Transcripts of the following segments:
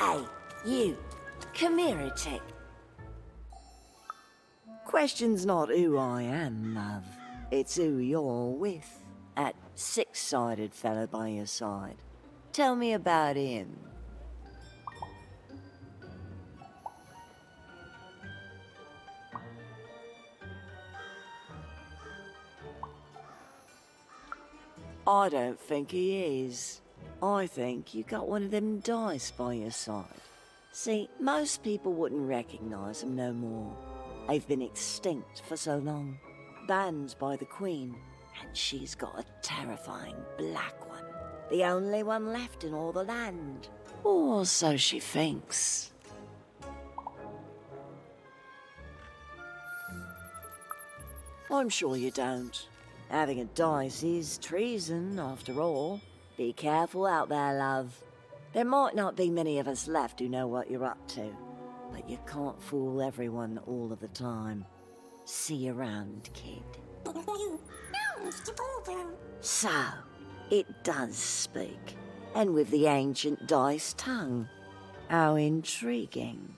Hey, you. Come here a tick. Question's not who I am, love. It's who you're with. That six-sided fella by your side. Tell me about him. I don't think he is. I think you got one of them dice by your side. See, most people wouldn't recognize them no more. They've been extinct for so long. Banned by the Queen, and she's got a terrifying black one. The only one left in all the land. Or so she thinks. I'm sure you don't. Having a dice is treason, after all. Be careful out there, love. There might not be many of us left who know what you're up to, but you can't fool everyone all of the time. See you around, kid. So, it does speak, and with the ancient dice tongue. How intriguing.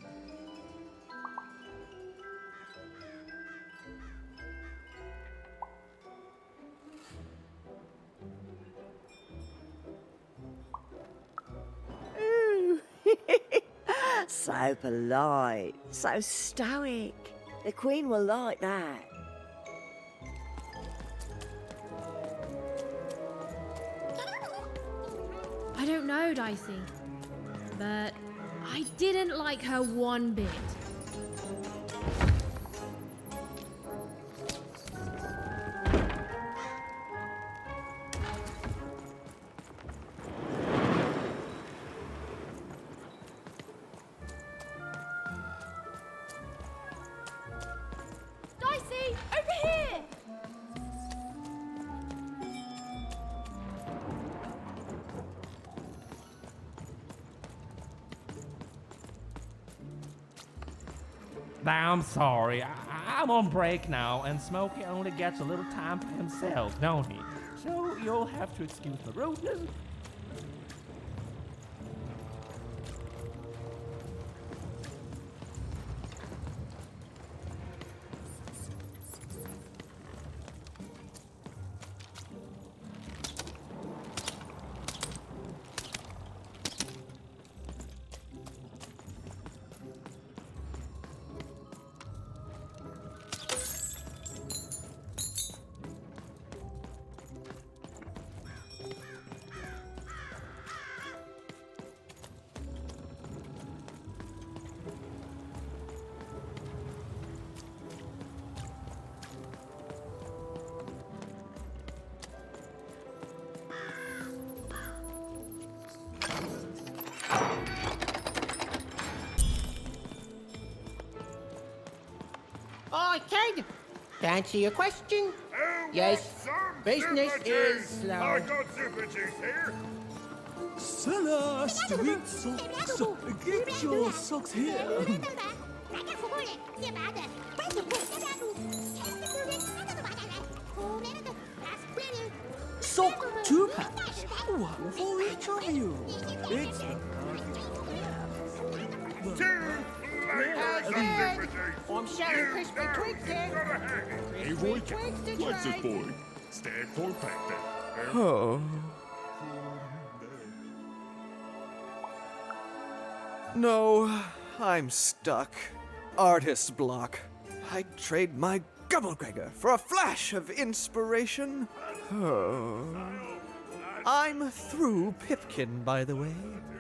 So polite, so stoic. The Queen will like that. I don't know, Dicey, but I didn't like her one bit. Dicey, over here! I'm sorry, I'm on break now, and Smokey only gets a little time for himself, don't he? So you'll have to excuse the rudeness. Oi, kid! To answer your question, yes, business is slow. I got super juice here. Seller, street socks. Get your socks here. Sock 2 packs. One for each of you. It's I'm selling crispy twigs here. Hey, Roy, what's it boy? Stand for factor. Oh. No, I'm stuck. Artist block. I'd trade my Gubblegregor for a flash of inspiration. Oh. I'm through Pipkin, by the way.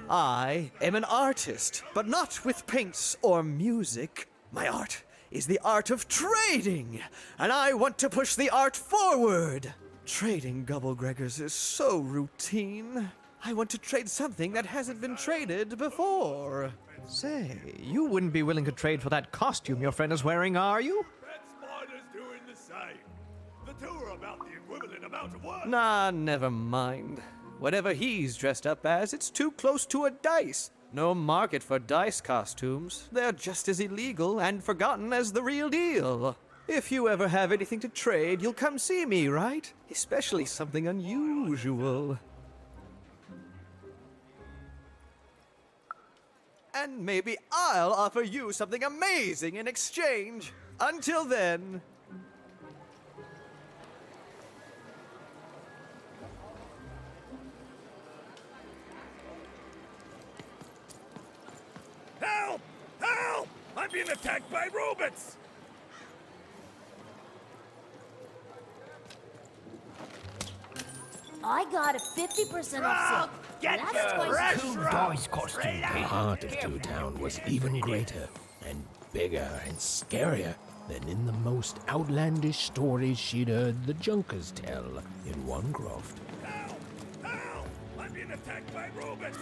I am an artist, but not with paints or music. My art is the art of trading, and I want to push the art forward. Trading Gubblegregors is so routine. I want to trade something that hasn't been traded before. Say, you wouldn't be willing to trade for that costume your friend is wearing, are you? That spider's doing the same. The two are about the equivalent amount of work. Nah, never mind. Whatever he's dressed up as, it's too close to a dice. No market for dice costumes. They're just as illegal and forgotten as the real deal. If you ever have anything to trade, you'll come see me, right? Especially something unusual. and maybe I'll offer you something amazing in exchange. Until then. Help! Help! I'm being attacked by robots! I got a 50% off sale. Get That's your twice Cool dice costume. The heart of Two Town was even greater and bigger and scarier than in the most outlandish stories she'd heard the Junkers tell in Onecroft. Help! Help! I'm being attacked by robots!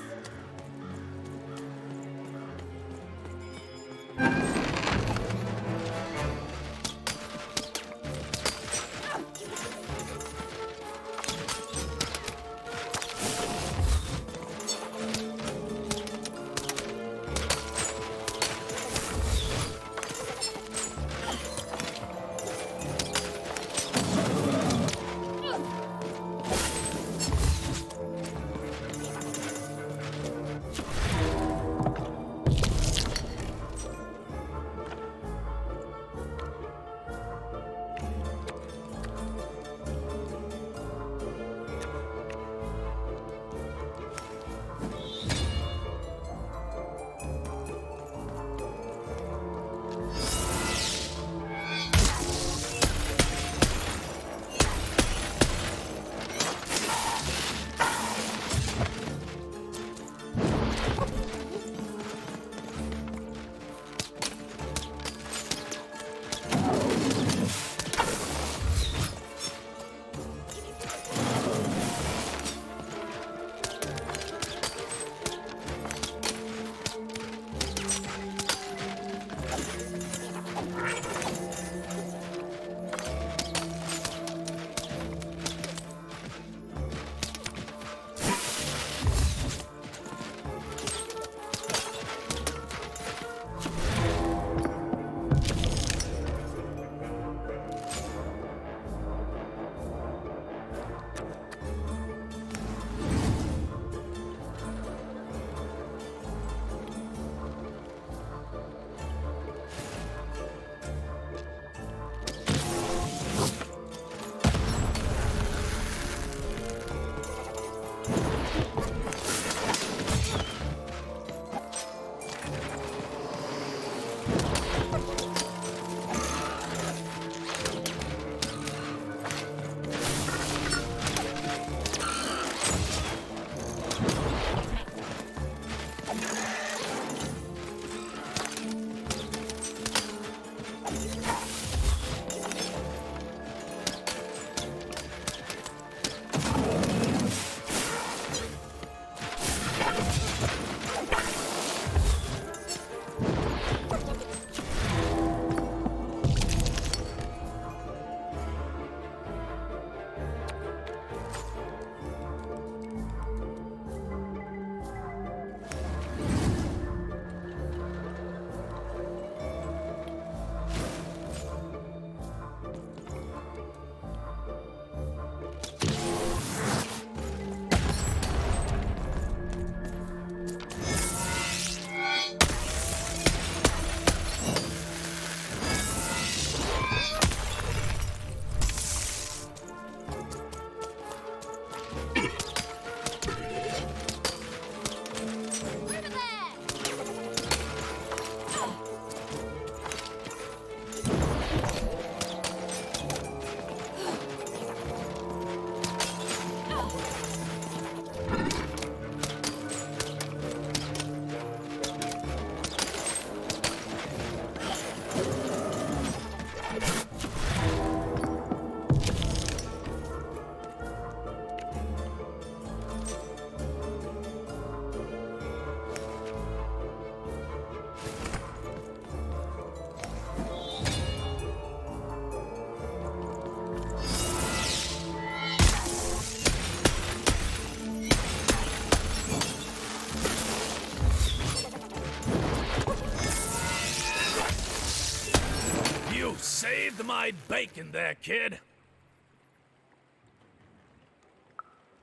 Saved my bacon there, kid.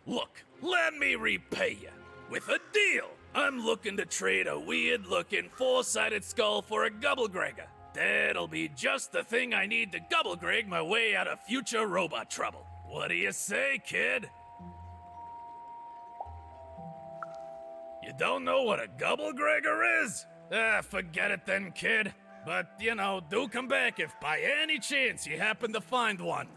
Look, let me repay you with a deal. I'm looking to trade a weird-looking four-sided skull for a Gubblegregor. That'll be just the thing I need to Gubblegreg my way out of future robot trouble. What do you say, kid? You don't know what a Gubblegregor is? Forget it then, kid. But, you know, do come back if by any chance you happen to find one.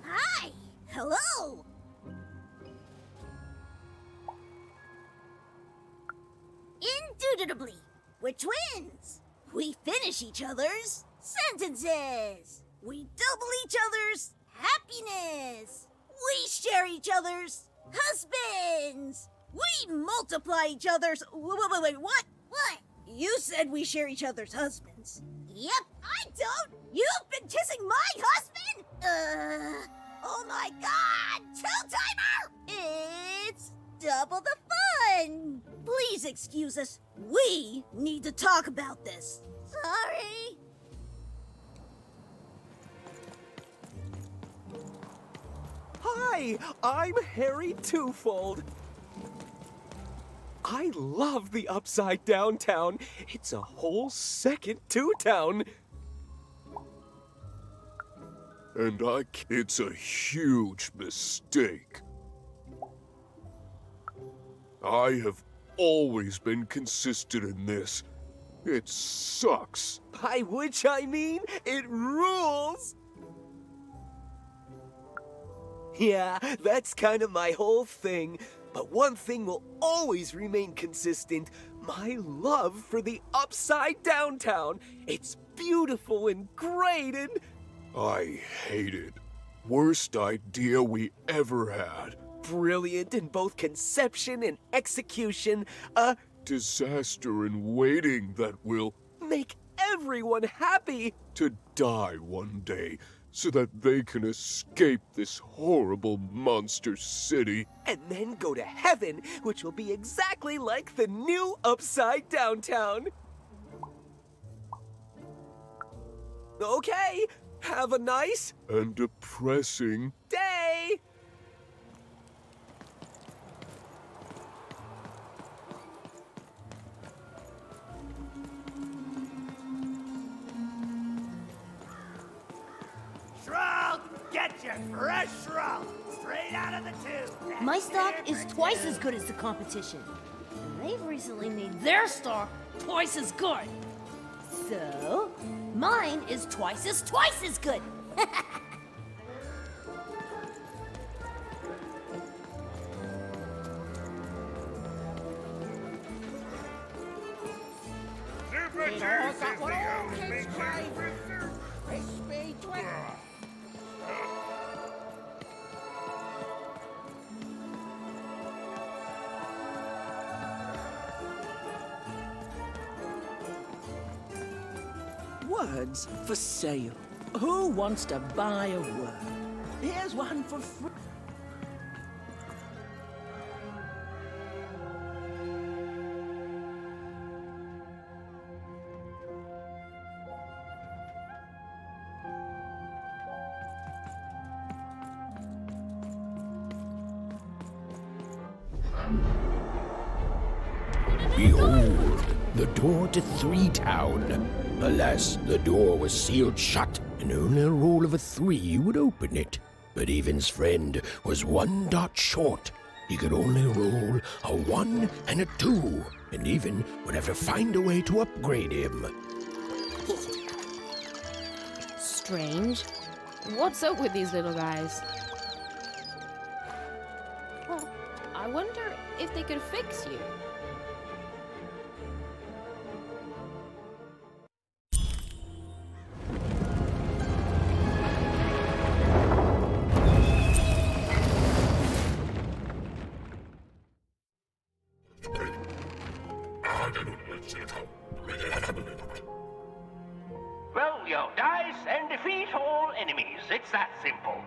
Hi! Hello! Indubitably, we're twins. We finish each other's sentences. We double each other's happiness. We share each other's husbands. We multiply each other's... Wait, what? What? You said we share each other's husbands. Yep, I don't. You've been kissing my husband? Oh my god! Two-timer! It's double the fun! Please excuse us. We need to talk about this. Sorry. Hi, I'm Harry Twofold. I love the Upside Down Town. It's a whole second Two-Town. And it's a huge mistake. I have always been consistent in this. It sucks. By which I mean, it rules. Yeah, that's kind of my whole thing. But one thing will always remain consistent. My love for the Upside Down Town. It's beautiful and great and... I hate it. Worst idea we ever had. Brilliant in both conception and execution. A disaster in waiting that will make everyone happy. To die one day so that they can escape this horrible monster city. And then go to heaven, which will be exactly like the new Upside Down Town. Okay, have a nice and depressing day. Shroud, get your fresh shroud, straight out of the tube. My stock is twice as good as the competition. And they've recently made their stock twice as good. So, mine is twice as good. Super It all got what all kids crave. Crispy twist. Words for sale. Who wants to buy a word? Here's one for free. Behold, the door to Three Town. Alas, the door was sealed shut, and only a roll of a 3 would open it. But Evan's friend was 1 dot short. He could only roll a 1 and a 2, and Evan would have to find a way to upgrade him. Strange. What's up with these little guys? Well, I wonder if they could fix you. your dice and defeat all enemies. It's that simple.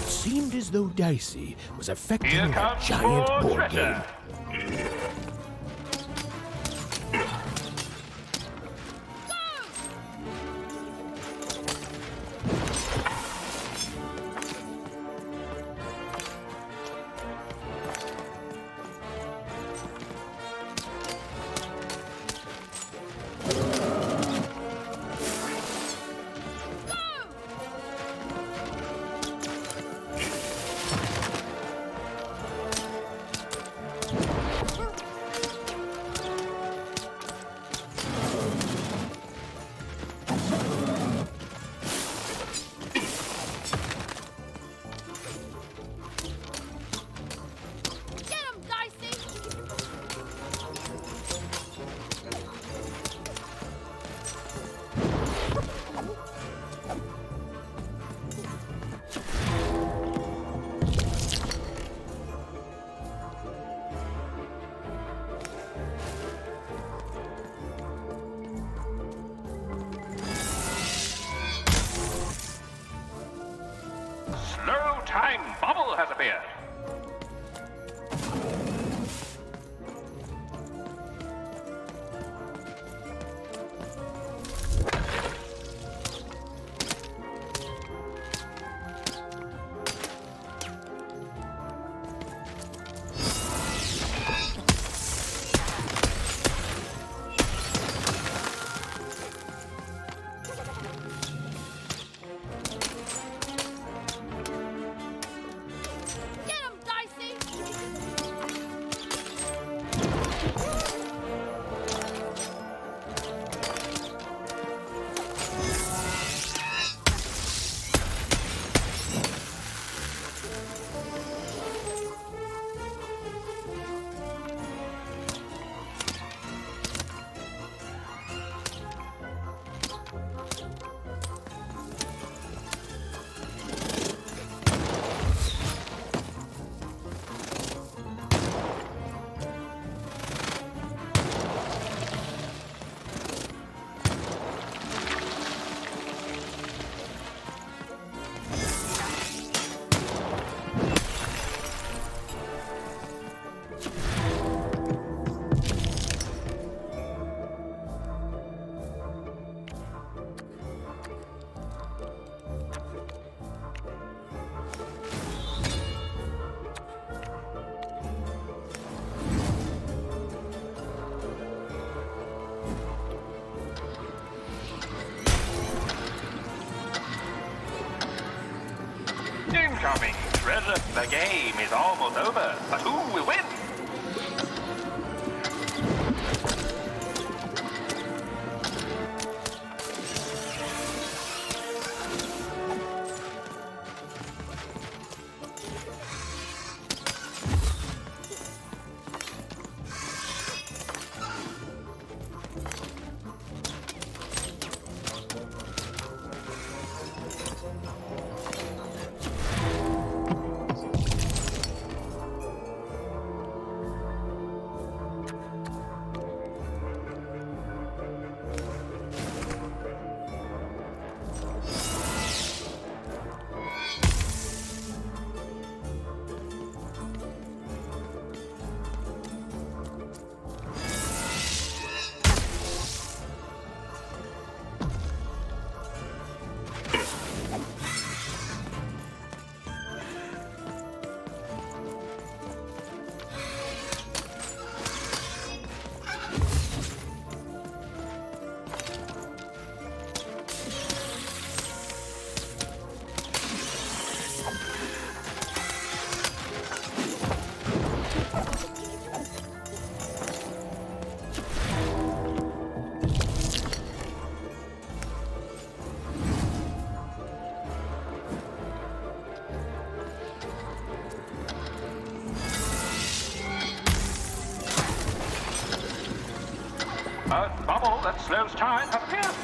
Seemed as though Dicey was affecting a giant board game. Slow time bubble has appeared. Incoming treasure. The game is almost over, but who will win? A bubble that slows time appears.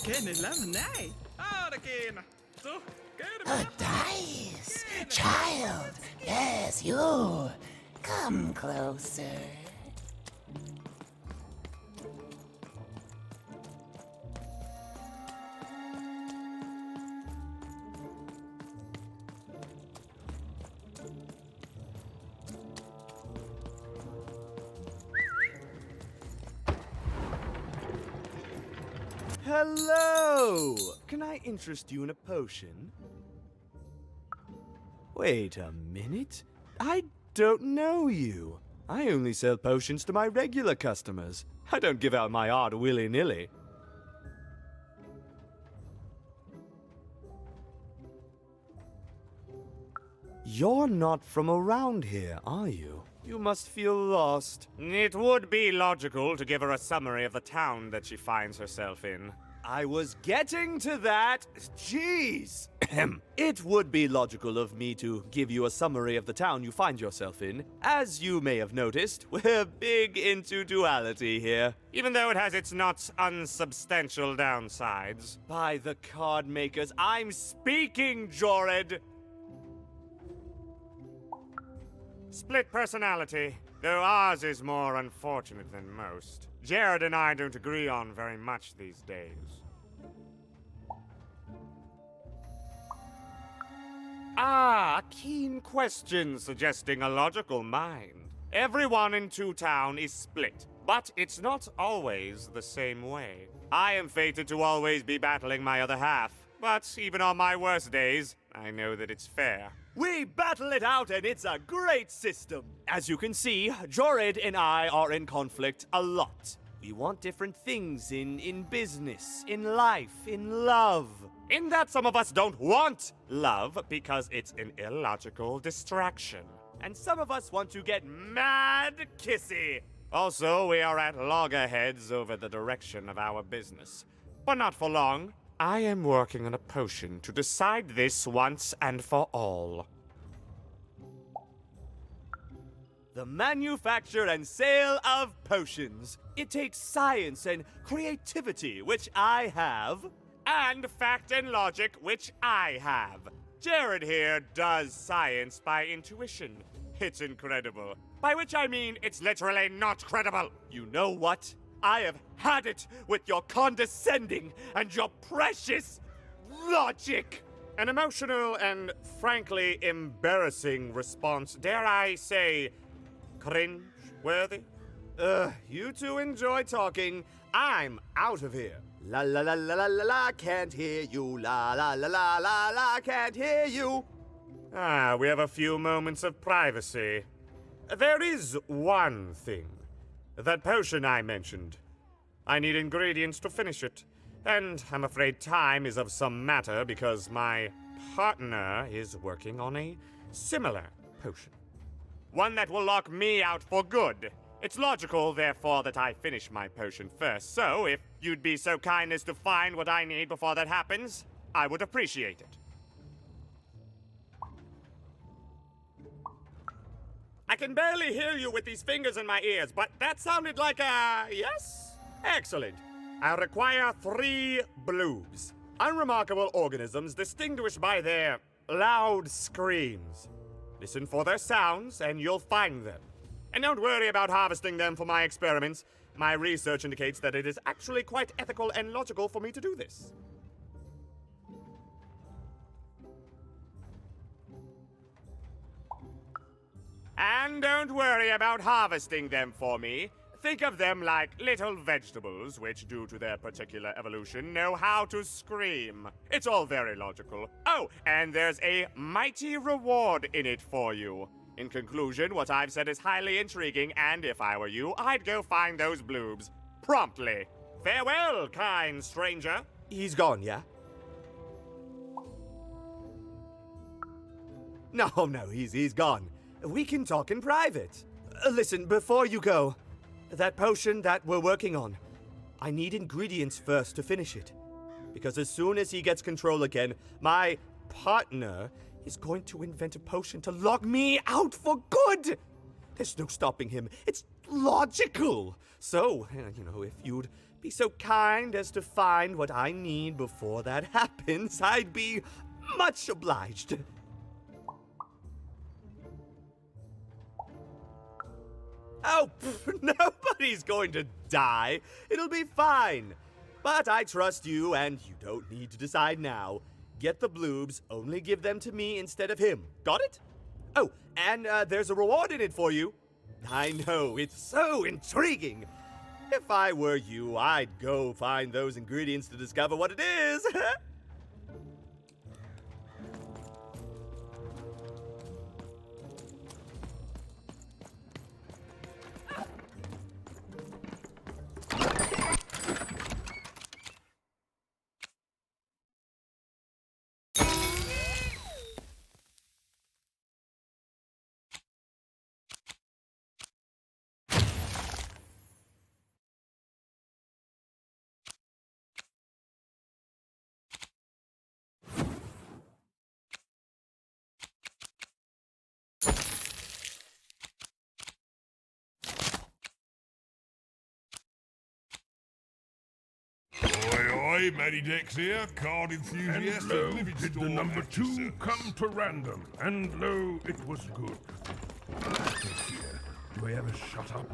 Here, Dicey! Dice! Child! Yes, you! Come closer. Hello! Can I interest you in a potion? Wait a minute. I don't know you. I only sell potions to my regular customers. I don't give out my art willy-nilly. You're not from around here, are you? You must feel lost. It would be logical to give her a summary of the town that she finds herself in. I was getting to that. Jeez. It would be logical of me to give you a summary of the town you find yourself in. As you may have noticed, we're big into duality here, even though it has its not unsubstantial downsides. By the card makers, I'm speaking, Jorid! Split personality, though ours is more unfortunate than most. Jared and I don't agree on very much these days. Ah, a keen question suggesting a logical mind. Everyone in Two Town is split, but it's not always the same way. I am fated to always be battling my other half, but even on my worst days, I know that it's fair. We battle it out, and it's a great system. As you can see, Jorid and I are in conflict a lot. We want different things in business, in life, in love. In that some of us don't want love because it's an illogical distraction. And some of us want to get mad kissy. Also, we are at loggerheads over the direction of our business. But not for long. I am working on a potion to decide this once and for all. The manufacture and sale of potions. It takes science and creativity, which I have, and fact and logic, which I have. Jared here does science by intuition. It's incredible. By which I mean it's literally not credible. You know what? I have had it with your condescending and your precious logic. An emotional and frankly embarrassing response. Dare I say, cringe-worthy? You two enjoy talking. I'm out of here. La la la la la la la, can't hear you. La la la la la la, can't hear you. Ah, we have a few moments of privacy. There is one thing. That potion I mentioned. I need ingredients to finish it. And I'm afraid time is of some matter because my partner is working on a similar potion. One that will lock me out for good. It's logical, therefore, that I finish my potion first. So, if you'd be so kind as to find what I need before that happens, I would appreciate it. I can barely hear you with these fingers in my ears, but that sounded like a yes? Excellent. I require 3 bloobs. Unremarkable organisms distinguished by their loud screams. Listen for their sounds, and you'll find them. And don't worry about harvesting them for my experiments. My research indicates that it is actually quite ethical and logical for me to do this. And don't worry about harvesting them for me. Think of them like little vegetables, which, due to their particular evolution, know how to scream. It's all very logical. Oh, and there's a mighty reward in it for you. In conclusion, what I've said is highly intriguing, and if I were you, I'd go find those bloobs. Promptly. Farewell, kind stranger. He's gone, yeah? No, he's gone. We can talk in private. Listen, before you go, that potion that we're working on, I need ingredients first to finish it. Because as soon as he gets control again, my partner is going to invent a potion to lock me out for good. There's no stopping him. It's logical. So, if you'd be so kind as to find what I need before that happens, I'd be much obliged. Oh, nobody's going to die. It'll be fine. But I trust you, and you don't need to decide now. Get the bloobs, only give them to me instead of him. Got it? Oh, and there's a reward in it for you. I know, it's so intriguing. If I were you, I'd go find those ingredients to discover what it is. Oi, Matty Dex here, card enthusiast And lo, of living did the number 2 come to random, and lo, it was good. Here, do I ever shut up?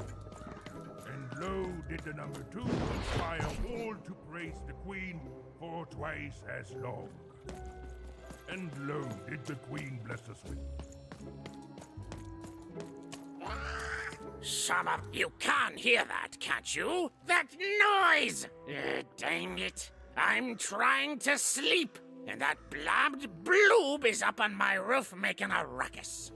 And lo, did the number 2 inspire all to praise the Queen for twice as long. And lo, did the Queen bless us with... Shut up! You can't hear that, can't you? That noise! Dang it. I'm trying to sleep, and that blabbed bloob is up on my roof making a ruckus.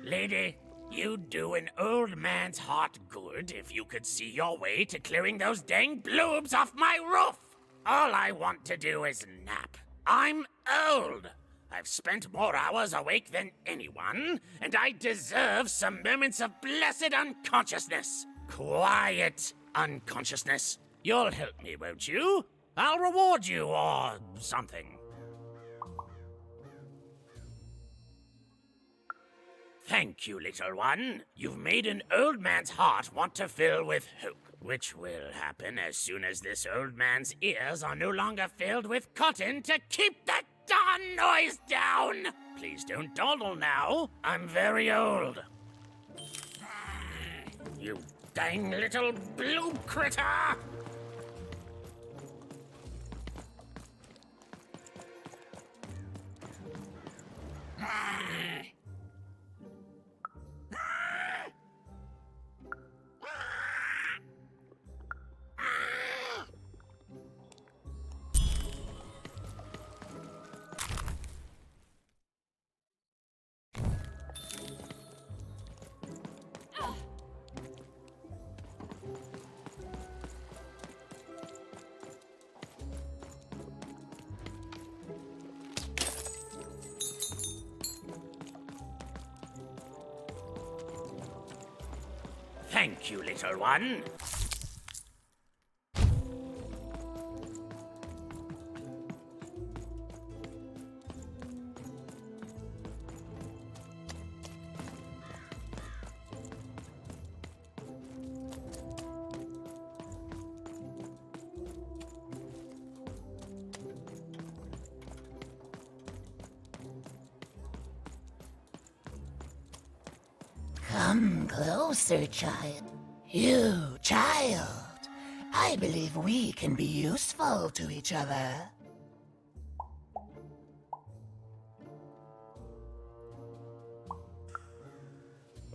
Lady, you'd do an old man's heart good if you could see your way to clearing those dang bloobs off my roof. All I want to do is nap. I'm old. I've spent more hours awake than anyone, and I deserve some moments of blessed unconsciousness. Quiet unconsciousness. You'll help me, won't you? I'll reward you or something. Thank you, little one. You've made an old man's heart want to fill with hope, which will happen as soon as this old man's ears are no longer filled with cotton to keep that darn noise down. Please don't dawdle now. I'm very old. You dang little blue critter! Thank you, little one. Come closer, child. You, child. I believe we can be useful to each other.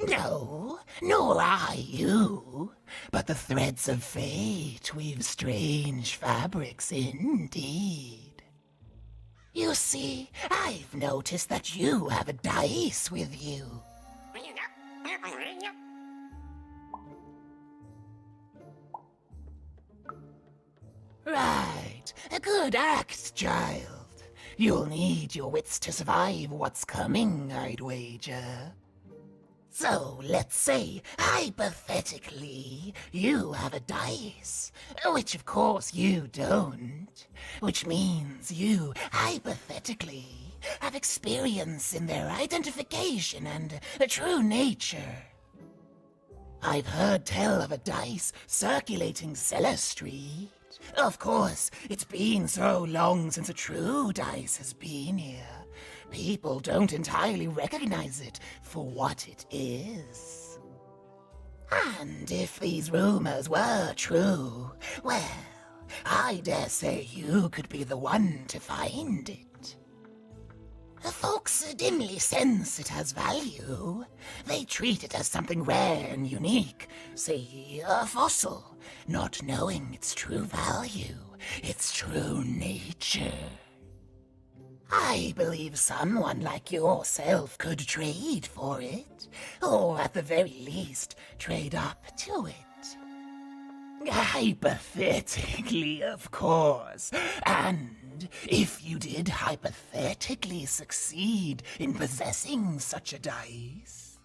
No, nor I you. But the threads of fate weave strange fabrics indeed. You see, I've noticed that you have a dice with you. Right, a good act, child. You'll need your wits to survive what's coming, I'd wager. So, let's say, hypothetically, you have a dice, which of course you don't, which means you, hypothetically, have experience in their identification and true nature. I've heard tell of a dice circulating Cellar Street. Of course, it's been so long since a true dice has been here. People don't entirely recognize it for what it is. And if these rumors were true, well, I dare say you could be the one to find it. Folks dimly sense it has value. They treat it as something rare and unique, say a fossil, not knowing its true value, its true nature. I believe someone like yourself could trade for it, or at the very least, trade up to it. Hypothetically, of course, and if you did hypothetically succeed in possessing such a dice,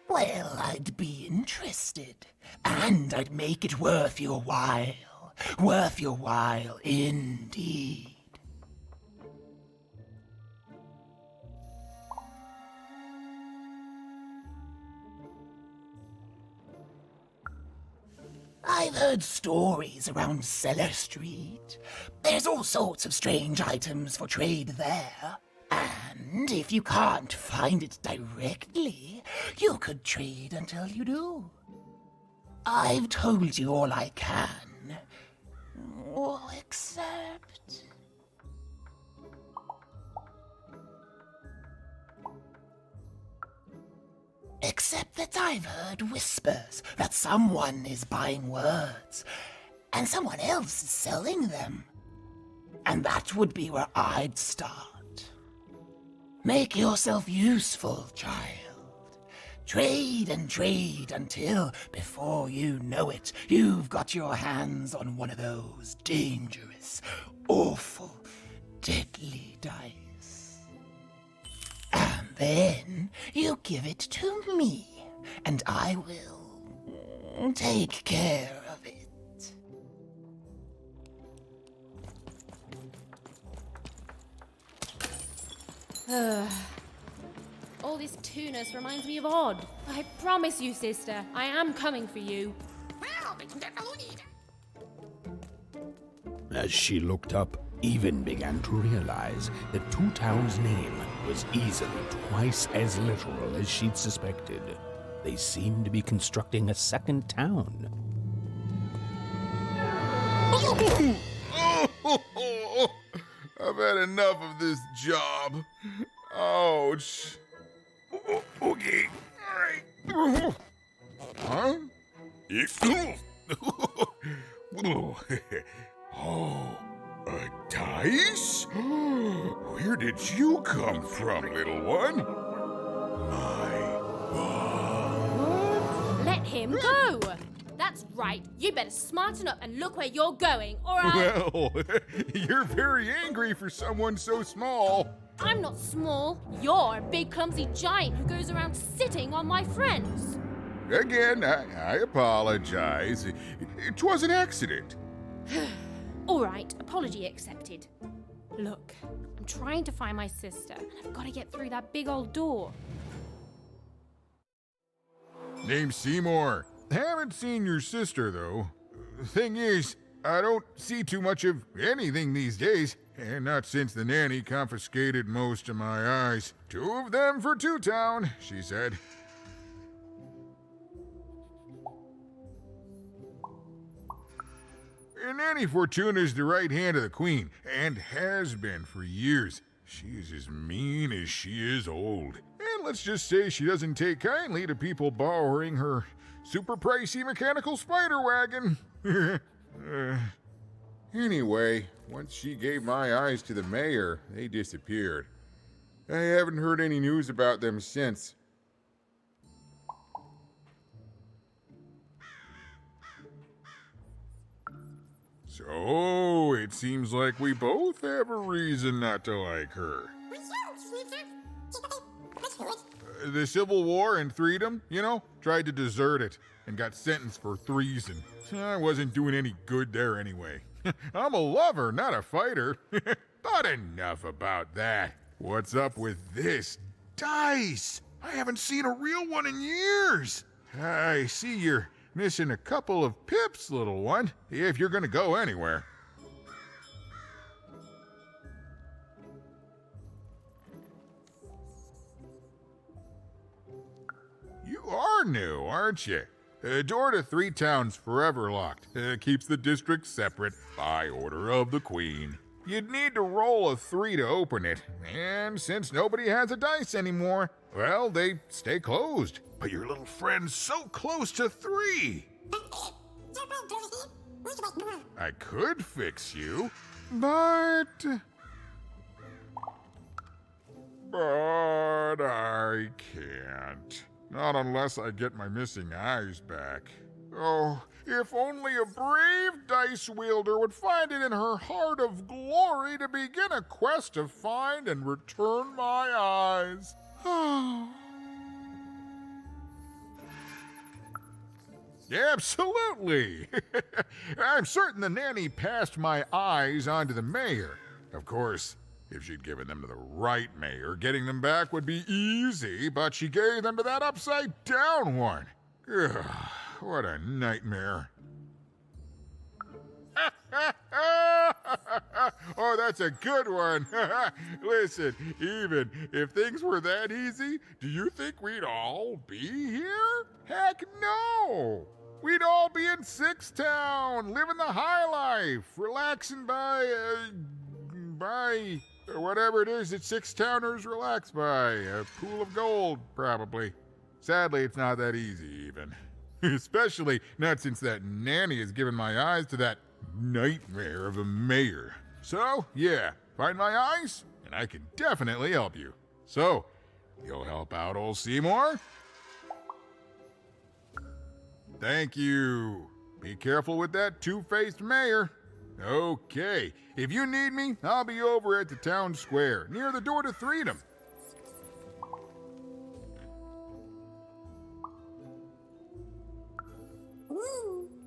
well, I'd be interested, and I'd make it worth your while indeed. I've heard stories around Cellar Street. There's all sorts of strange items for trade there. And if you can't find it directly, you could trade until you do. I've told you all I can. Except... Except that I've heard whispers that someone is buying words, and someone else is selling them. And that would be where I'd start. Make yourself useful, child. Trade and trade until, before you know it, you've got your hands on one of those dangerous, awful, deadly dice. And then you give it to me, and I will take care of it. All this tunus reminds me of Odd. I promise you, sister, I am coming for you. As she looked up, Even began to realize that Two Town's name was easily twice as literal as she'd suspected. They seem to be constructing a second town. I've had enough of this job. Ouch. Okay. All right. Huh? Oh, a dice? Where did you come from, little one? Let him go! That's right. You better smarten up and look where you're going, or I... Well, you're very angry for someone so small. I'm not small. You're a big clumsy giant who goes around sitting on my friends. Again, I apologize. It was an accident. All right, apology accepted. Look, I'm trying to find my sister, and I've got to get through that big old door. Name's Seymour. Haven't seen your sister, though. Thing is, I don't see too much of anything these days, and not since the nanny confiscated most of my eyes. 2 of them for Two Town, she said. And Nanny Fortuna's the right hand of the Queen, and has been for years. She's as mean as she is old. And let's just say she doesn't take kindly to people borrowing her super pricey mechanical spider wagon. Anyway, once she gave my eyes to the mayor, they disappeared. I haven't heard any news about them since. So, it seems like we both have a reason not to like her. The Civil War and Freedom, you know, tried to desert it and got sentenced for treason. I wasn't doing any good there anyway. I'm a lover, not a fighter. But enough about that. What's up with this dice? I haven't seen a real one in years. I see you're missing a couple of pips, little one, if you're gonna go anywhere. You are new, aren't you? Door to Three Town's forever locked. Keeps the district separate by order of the Queen. You'd need to roll a 3 to open it, and since nobody has a dice anymore, well, they stay closed. But your little friend's so close to 3. I could fix you, but I can't. Not unless I get my missing eyes back. Oh, if only a brave dice wielder would find it in her heart of glory to begin a quest to find and return my eyes. Absolutely! I'm certain the nanny passed my eyes on to the mayor. Of course, if she'd given them to the right mayor, getting them back would be easy, but she gave them to that upside-down one. Ugh, what a nightmare. Oh, that's a good one. Listen, even if things were that easy, do you think we'd all be here? Heck no! We'd all be in Six Town, living the high life, relaxing by whatever it is that Six Towners relax by. A pool of gold, probably. Sadly, it's not that easy, even. Especially not since that nanny has given my eyes to that nightmare of a mayor. So, yeah, find my eyes, and I can definitely help you. So, you'll help out old Seymour? Thank you. Be careful with that two-faced mayor. Okay, if you need me, I'll be over at the town square, near the door to Freedom.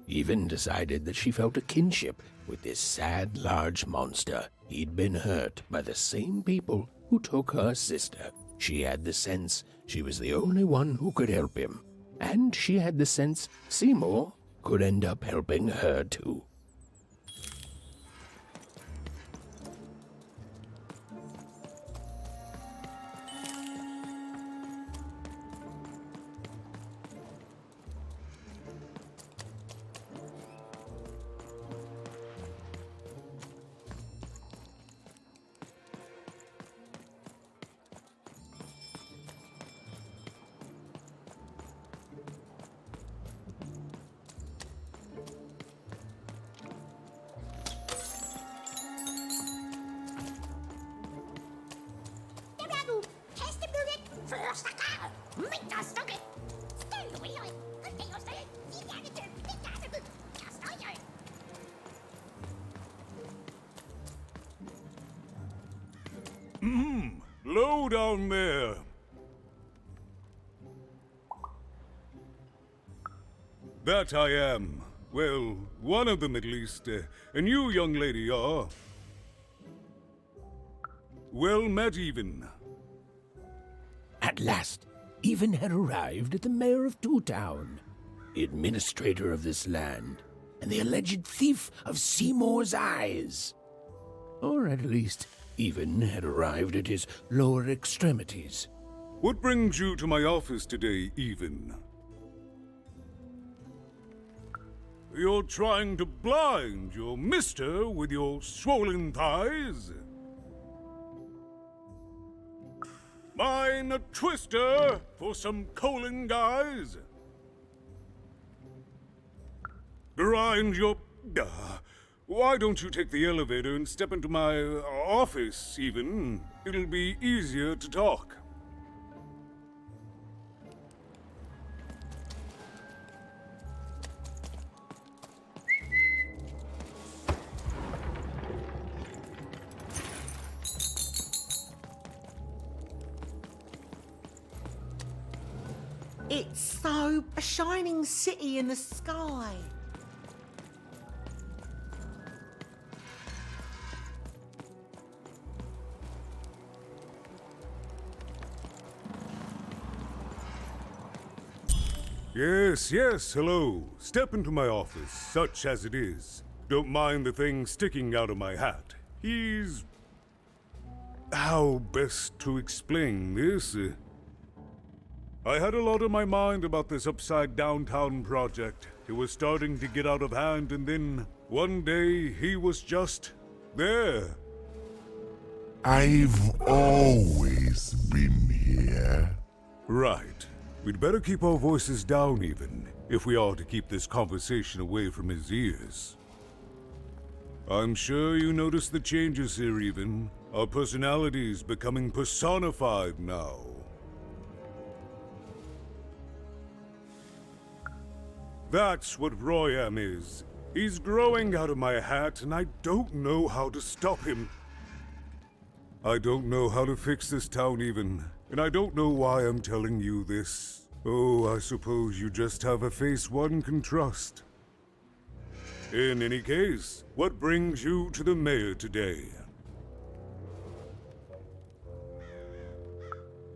Even decided that she felt a kinship with this sad, large monster. He'd been hurt by the same people who took her sister. She had the sense she was the only one who could help him. And she had the sense Seymour could end up helping her too. down there? That I am. Well, one of them at least. And you, young lady, are... well met, even. At last, Even had arrived at the mayor of Two Town, the administrator of this land, and the alleged thief of Seymour's eyes. Or at least, Even had arrived at his lower extremities. What brings you to my office today, Even? You're trying to blind your mister with your swollen thighs? Mine a twister for some colon guys? Grind your... why don't you take the elevator and step into my office, Even? It'll be easier to talk. It's so a shining city in the sky. Yes, hello. Step into my office, such as it is. Don't mind the thing sticking out of my hat. He's... how best to explain this? I had a lot on my mind about this upside downtown project. It was starting to get out of hand, and then one day he was just there. I've always been here. Right. We'd better keep our voices down, Even, if we are to keep this conversation away from his ears. I'm sure you noticed the changes here, Even. Our personalities becoming personified now. That's what Royam is. He's growing out of my hat, and I don't know how to stop him. I don't know how to fix this town, Even, and I don't know why I'm telling you this. Oh, I suppose you just have a face one can trust. In any case, what brings you to the mayor today?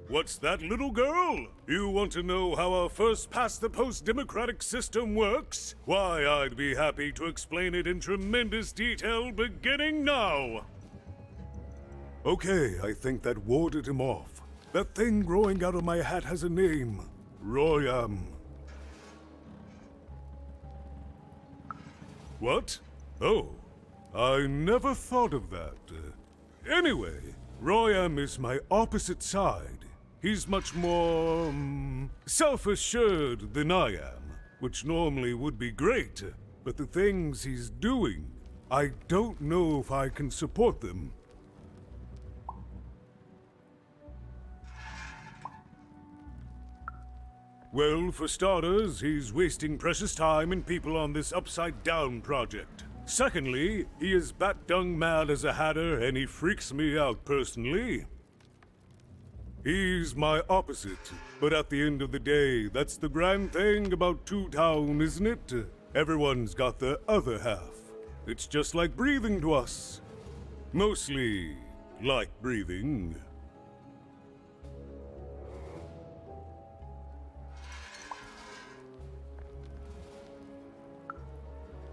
What's that, little girl? You want to know how our first-past-the-post democratic system works? Why, I'd be happy to explain it in tremendous detail beginning now. Okay, I think that warded him off. That thing growing out of my hat has a name. Royam. What? Oh, I never thought of that. Anyway, Royam is my opposite side. He's much more, self-assured than I am, which normally would be great, but the things he's doing, I don't know if I can support them. Well, for starters, he's wasting precious time and people on this upside-down project. Secondly, he is bat-dung mad as a hatter, and he freaks me out personally. He's my opposite, but at the end of the day, that's the grand thing about Two Town, isn't it? Everyone's got their other half. It's just like breathing to us. Mostly like breathing.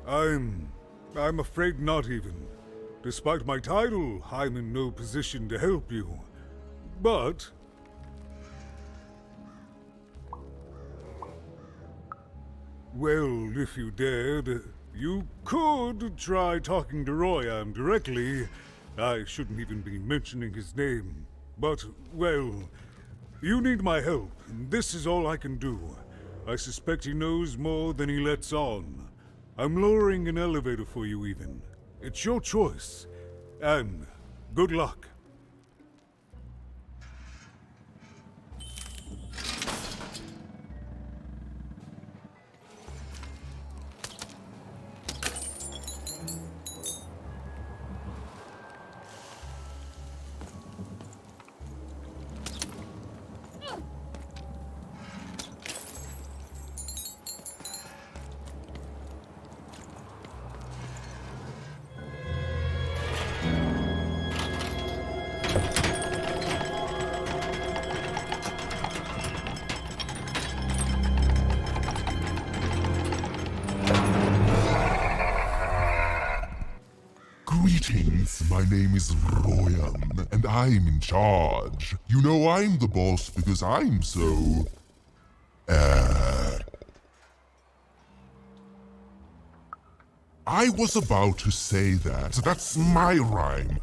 I'm afraid not, Even. Despite my title, I'm in no position to help you. But... well, if you dared, you could try talking to Royam directly. I shouldn't even be mentioning his name. But, well, you need my help, and this is all I can do. I suspect he knows more than he lets on. I'm lowering an elevator for you, Even. It's your choice. And good luck. Greetings, my name is Royan, and I'm in charge. You know I'm the boss because I'm so... I was about to say that. That's my rhyme.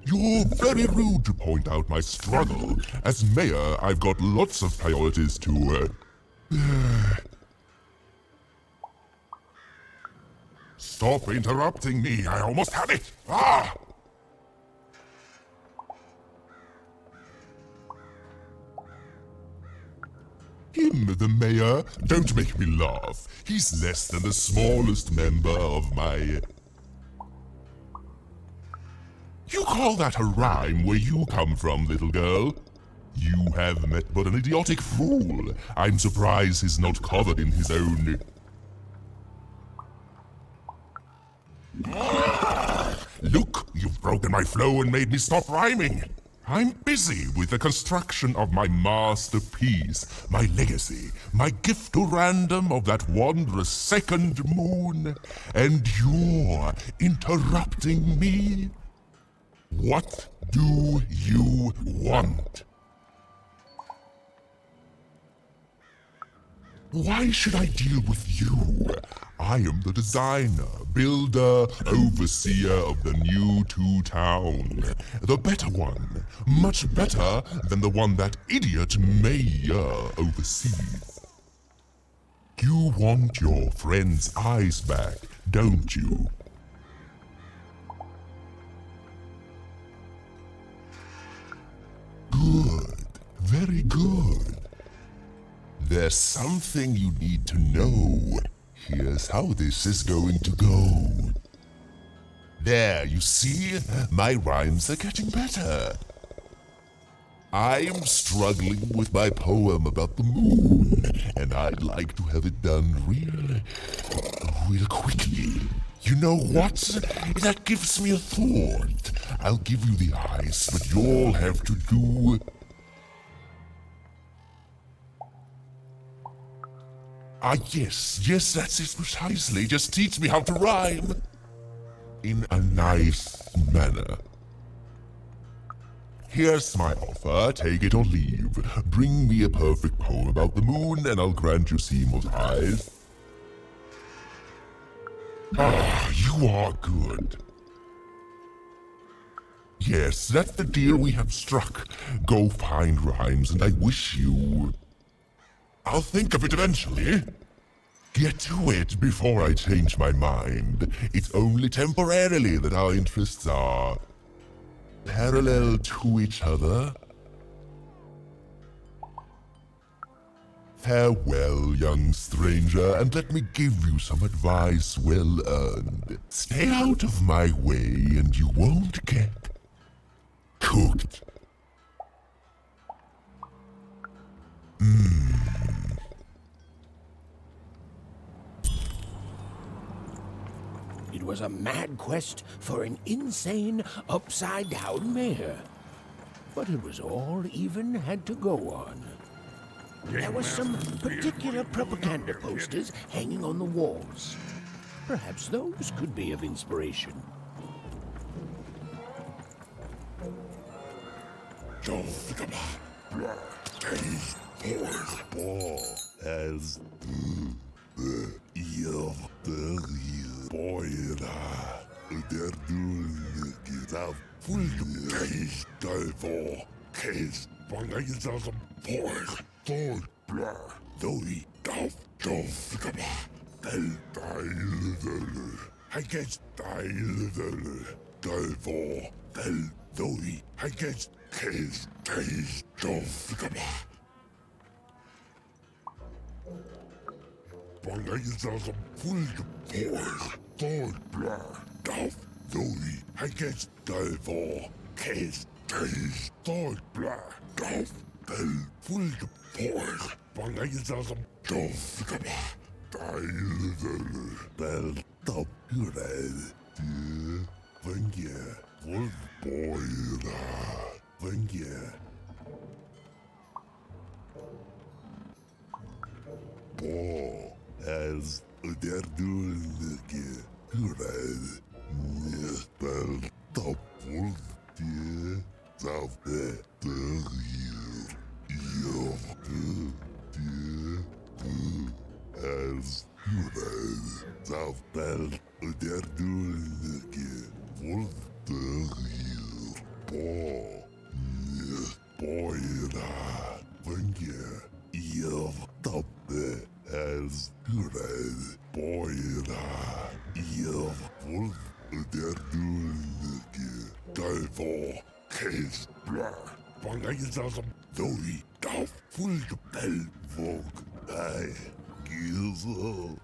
You're very rude to point out my struggle. As mayor, I've got lots of priorities to... Stop interrupting me. I almost had it. Ah! Him, the mayor? Don't make me laugh. He's less than the smallest member of my... You call that a rhyme where you come from, little girl? You have met but an idiotic fool. I'm surprised he's not covered in his own... Look, you've broken my flow and made me stop rhyming. I'm busy with the construction of my masterpiece, my legacy, my gift to random of that wondrous second moon, and you're interrupting me? What do you want? Why should I deal with you? I am the designer, builder, overseer of the new town. The better one. Much better than the one that idiot mayor oversees. You want your friend's eyes back, don't you? Good. Very good. There's something you need to know. Here's how this is going to go. There, you see? My rhymes are getting better. I'm struggling with my poem about the moon, and I'd like to have it done real quickly. You know what? That gives me a thought. I'll give you the eyes, but you'll have to do... yes, that's it precisely. Just teach me how to rhyme. In a nice manner. Here's my offer, take it or leave. Bring me a perfect poem about the moon and I'll grant you Seymour's eyes. Ah, you are good. Yes, that's the deal we have struck. Go find rhymes and I wish you... I'll think of it eventually. Get to it before I change my mind. It's only temporarily that our interests are parallel to each other. Farewell, young stranger, and let me give you some advice well earned. Stay out of my way and you won't get cooked. It was a mad quest for an insane, upside-down mayor. But it was all even had to go on. There were some particular propaganda posters hanging on the walls. Perhaps those could be of inspiration. As der du gitav full case for case bangayas por tol bla doi daf I guess for tel doi I guess case bangayas full for tol bla daf doi I guess for case tol bla daf tel full for bangayas Bel top red. Thank you. Wolf boy. Thank you. Bo as they're doing Hurad. Nirtal tapul die zavde tergir. As hurad. Zavdel uderdulke. Voltergir. Po. Boira. Vange. Ihr tapte. As hurad. Boira. Ihr wollt der Dulke. Dalvo. Case blah. Vangaisam. Doi. Da full bell vog. Ei. Gizo.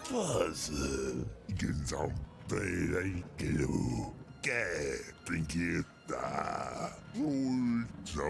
Puzzle. Ginsam. Bay. Kilo. Gay. Trinkita. Roll. So.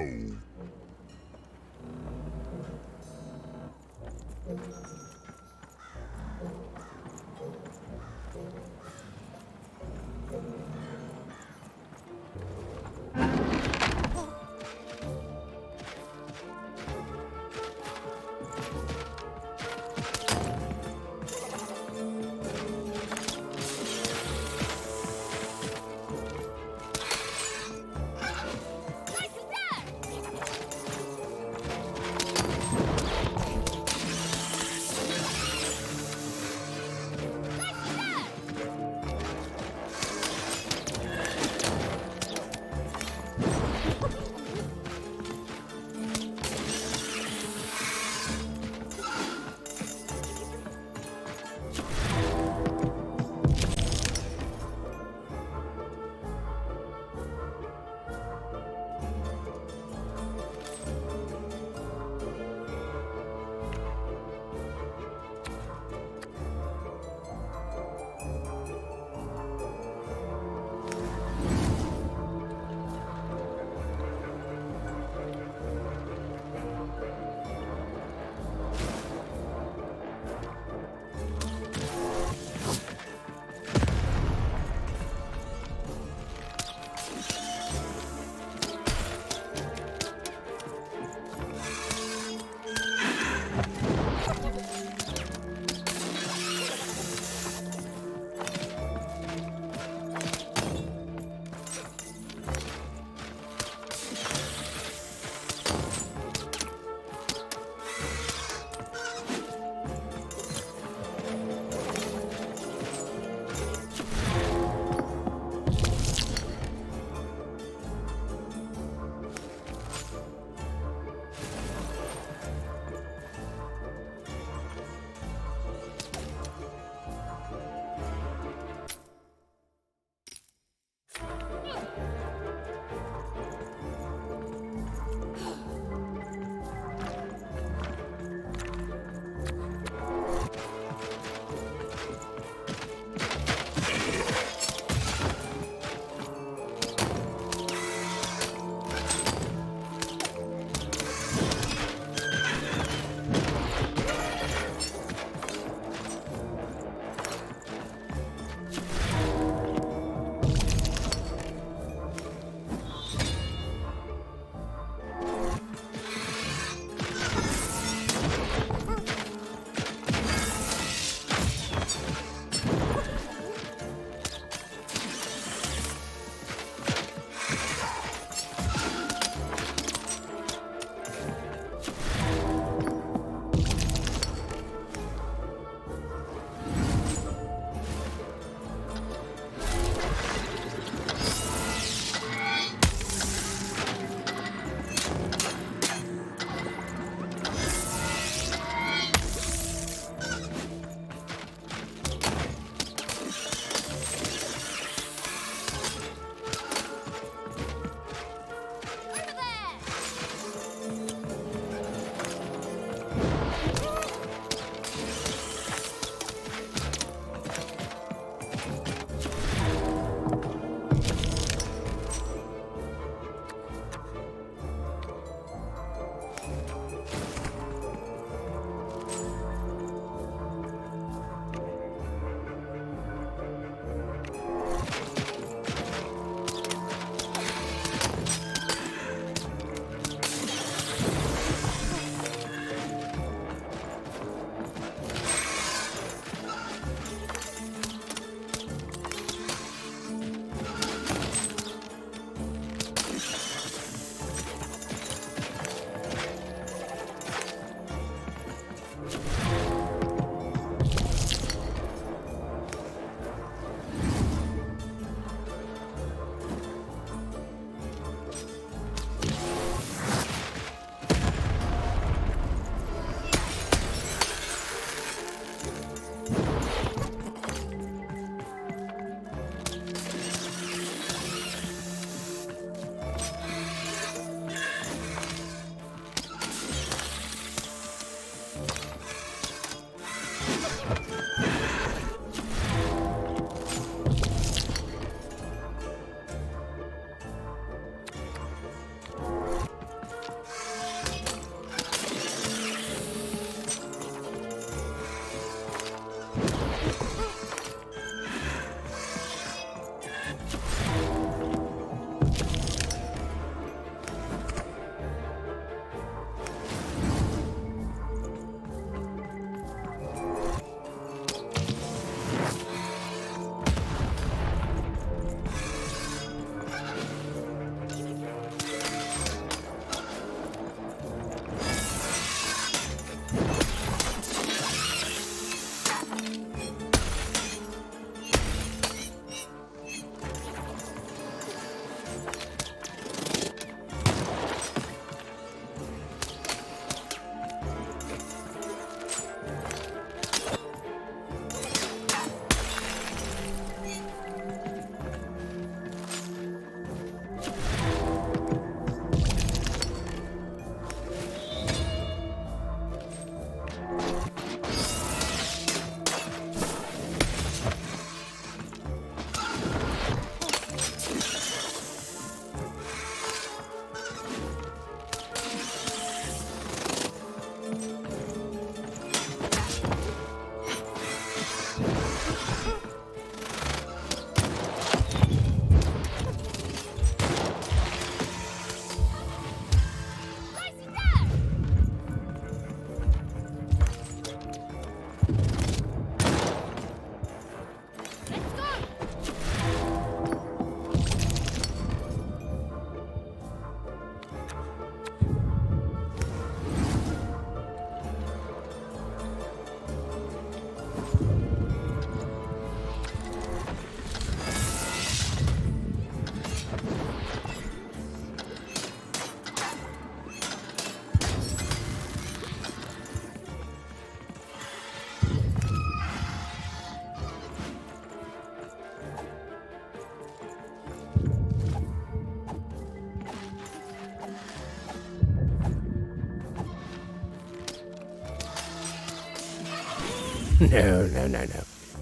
No.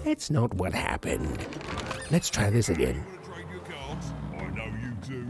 That's not what happened. Let's try this again. I know you do.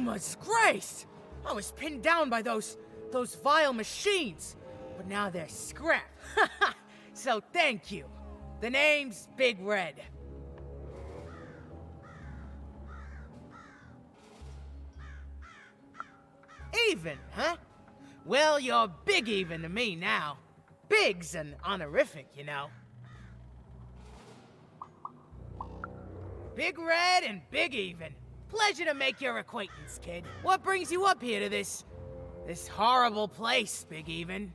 Yuma's grace! I was pinned down by those vile machines, but now they're scrap. So thank you. The name's Big Red. Even, huh? Well, you're big even to me now. Big's an honorific, you know. Big Red and Big Even. Pleasure to make your acquaintance, kid. What brings you up here to this horrible place, Big Even?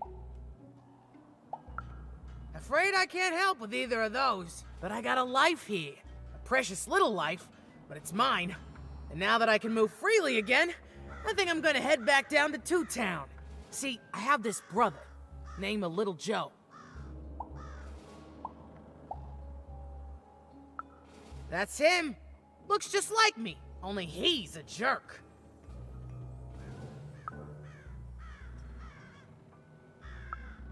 Afraid I can't help with either of those, but I got a life here. A precious little life, but it's mine. And now that I can move freely again, I think I'm gonna head back down to Two Town. See, I have this brother, named Little Joe. That's him. Looks just like me, only he's a jerk.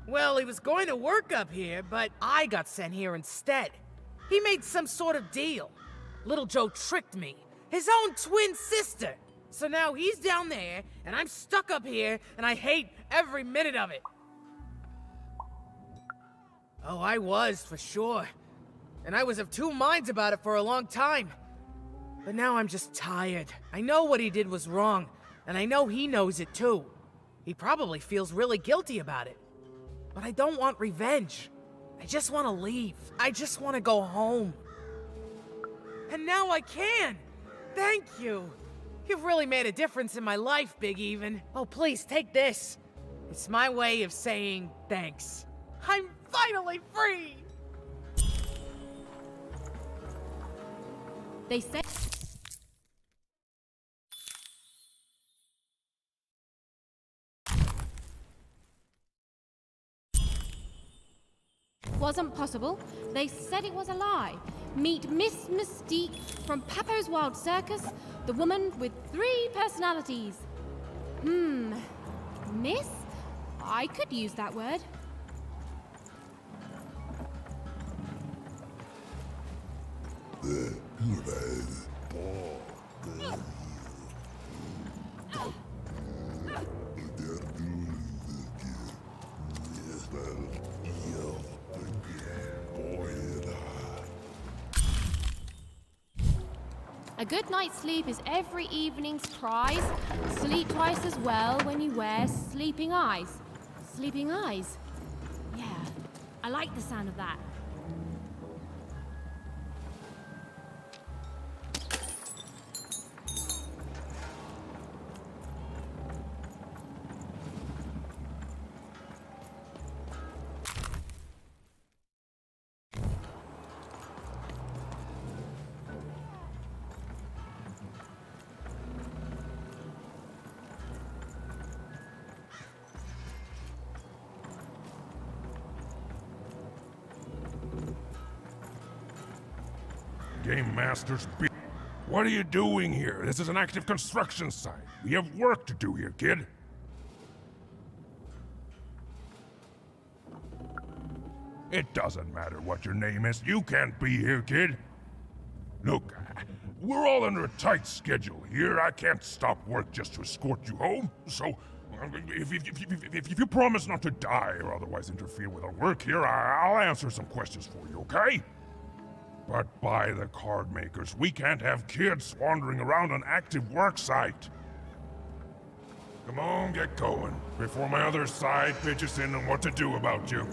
Well, he was going to work up here, but I got sent here instead. He made some sort of deal. Little Joe tricked me, his own twin sister. So now he's down there, and I'm stuck up here, and I hate every minute of it. Oh, I was, for sure. And I was of two minds about it for a long time. But now I'm just tired. I know what he did was wrong, and I know he knows it too. He probably feels really guilty about it. But I don't want revenge. I just want to leave. I just want to go home. And now I can! Thank you! You've really made a difference in my life, Big Even. Oh, please, take this. It's my way of saying thanks. I'm finally free! They said... wasn't possible. They said it was a lie. Meet Miss Mystique from Papo's Wild Circus, the woman with 3 personalities. Miss? I could use that word. A good night's sleep is every evening's prize. Sleep twice as well when you wear sleeping eyes. Sleeping eyes? Yeah, I like the sound of that. Game Masters B. What are you doing here? This is an active construction site. We have work to do here, kid. It doesn't matter what your name is. You can't be here, kid. Look, we're all under a tight schedule here. I can't stop work just to escort you home. So, if you promise not to die or otherwise interfere with our work here, I'll answer some questions for you, okay? But by the card makers, we can't have kids wandering around an active work site. Come on, get going, before my other side pitches in on what to do about you.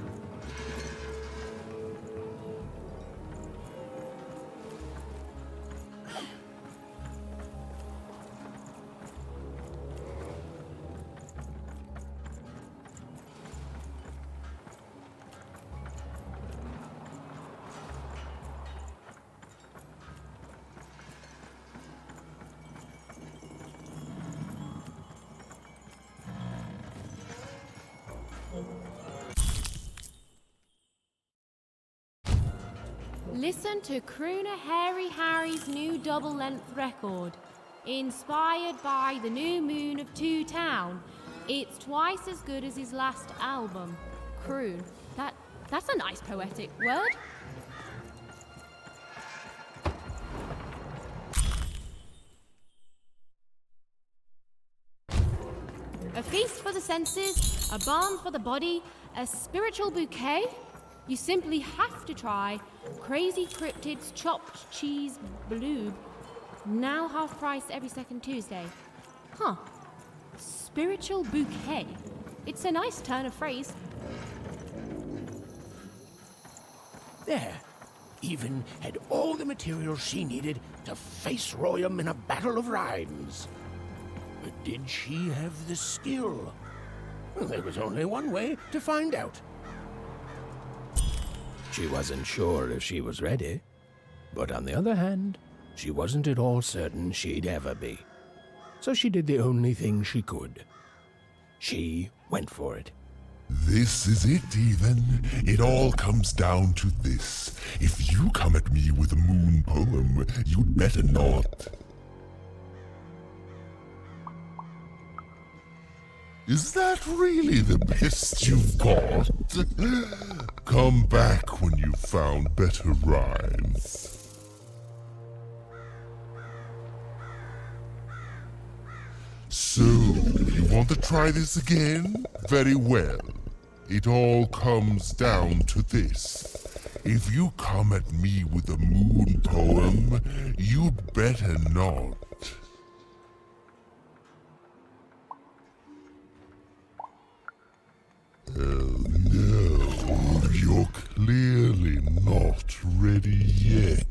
Listen to Crooner Hairy Harry's new double-length record. Inspired by the new moon of Two Town. It's twice as good as his last album. Croon. That's a nice poetic word. feast for the senses, a balm for the body, a spiritual bouquet? You simply have to try Crazy Cryptid's Chopped Cheese Bloob, now half price every second Tuesday. Huh. Spiritual bouquet. It's a nice turn of phrase. There. Even had all the materials she needed to face Royum in a battle of rhymes. But did she have the skill? Well, there was only one way to find out. She wasn't sure if she was ready, but on the other hand, she wasn't at all certain she'd ever be. So she did the only thing she could. She went for it. This is it, even. It all comes down to this. If you come at me with a moon poem, you'd better not. Is that really the best you've got? Come back when you've found better rhymes. So, you want to try this again? Very well. It all comes down to this. If you come at me with a moon poem, you'd better not. Oh no, you're clearly not ready yet.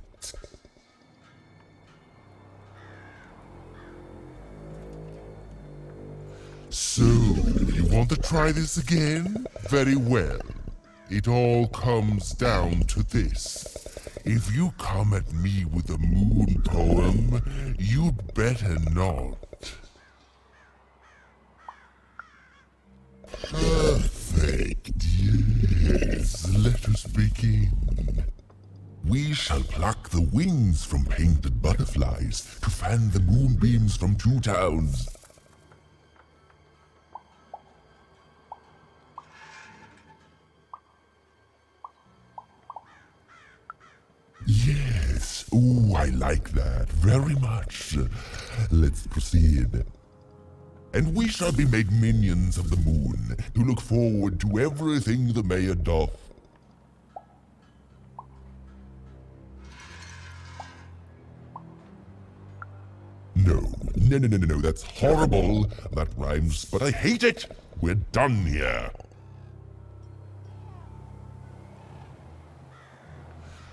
So, you want to try this again? Very well. It all comes down to this. If you come at me with a moon poem, you'd better not. Perfect, yes. Let us begin. We shall pluck the wings from painted butterflies to fan the moonbeams from two towns. Yes, ooh, I like that very much. Let's proceed. And we shall be made minions of the moon, to look forward to everything the mayor doth. No, that's horrible. That rhymes, but I hate it. We're done here.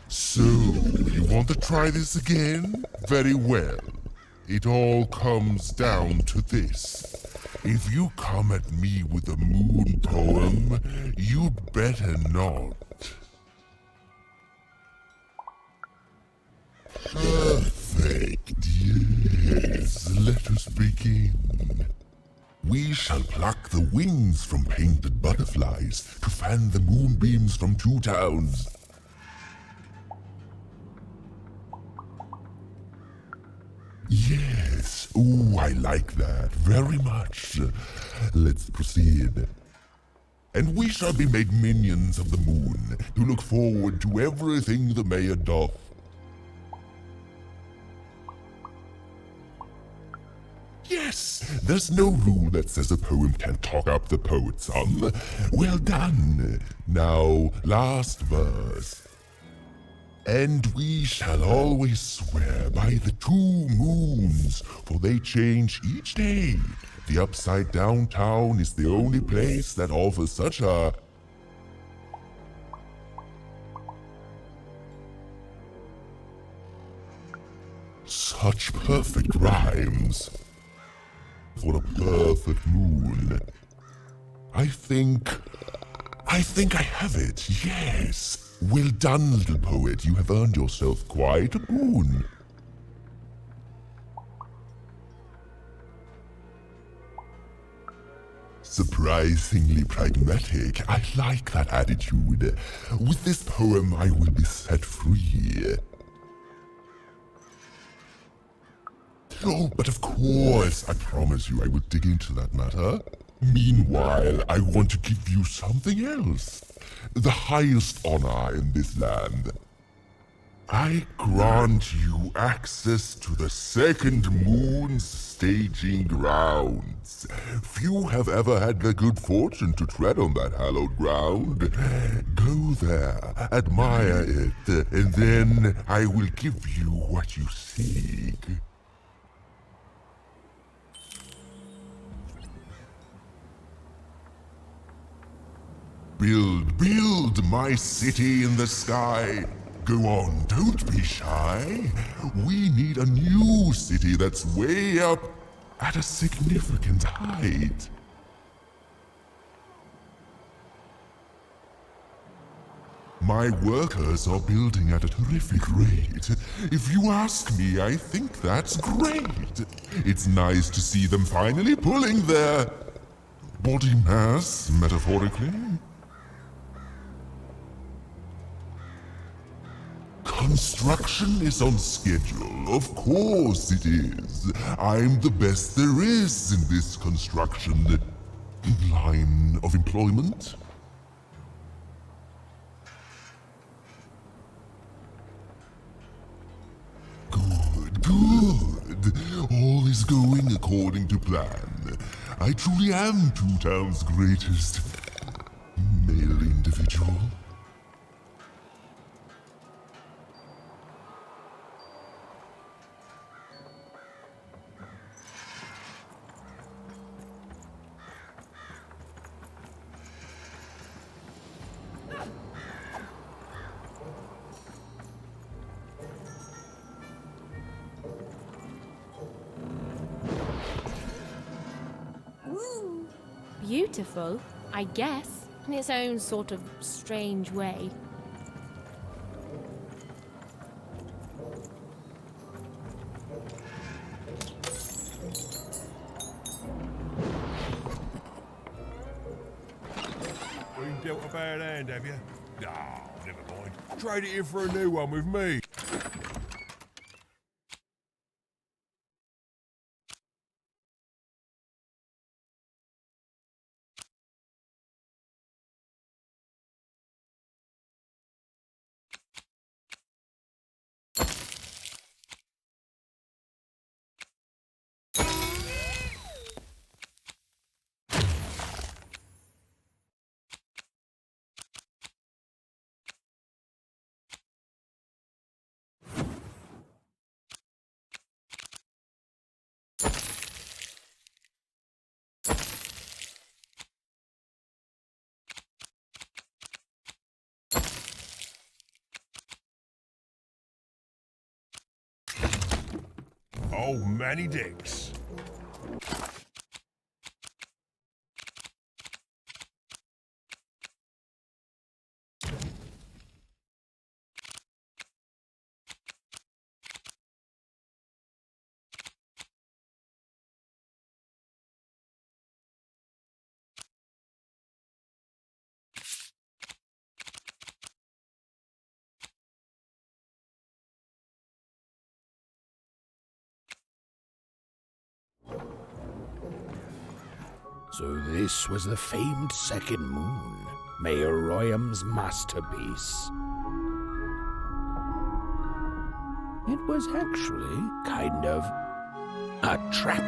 So, you want to try this again? Very well. It all comes down to this. If you come at me with a moon poem, you'd better not. Perfect, yes. Let us begin. We shall pluck the wings from painted butterflies to fan the moonbeams from two towns. Yes, ooh, I like that very much. Let's proceed. And we shall be made minions of the moon, to look forward to everything the mayor doth. Yes, there's no rule that says a poem can't talk up the poet's son. Well done. Now, last verse. And we shall always swear by the 2 moons, for they change each day. The upside down town is the only place that offers such a... such perfect rhymes. For a perfect moon. I think I have it, yes. Well done, little poet. You have earned yourself quite a boon. Surprisingly pragmatic. I like that attitude. With this poem, I will be set free. Oh, but of course, I promise you I will dig into that matter. Meanwhile, I want to give you something else. The highest honor in this land. I grant you access to the second moon's staging grounds. Few have ever had the good fortune to tread on that hallowed ground. Go there, admire it, and then I will give you what you seek. Build my city in the sky. Go on, don't be shy. We need a new city that's way up at a significant height. My workers are building at a terrific rate. If you ask me, I think that's great. It's nice to see them finally pulling their body mass, metaphorically. Construction is on schedule. Of course it is. I'm the best there is in this construction line of employment. Good. All is going according to plan. I truly am Two Town's greatest male individual. Beautiful, I guess, in its own sort of strange way. Been dealt a bad hand, have you? No, never mind. Trade it in for a new one with me. Oh, Manny Dicks. So this was the famed second moon, Mayor Royam's masterpiece. It was actually kind of a trap.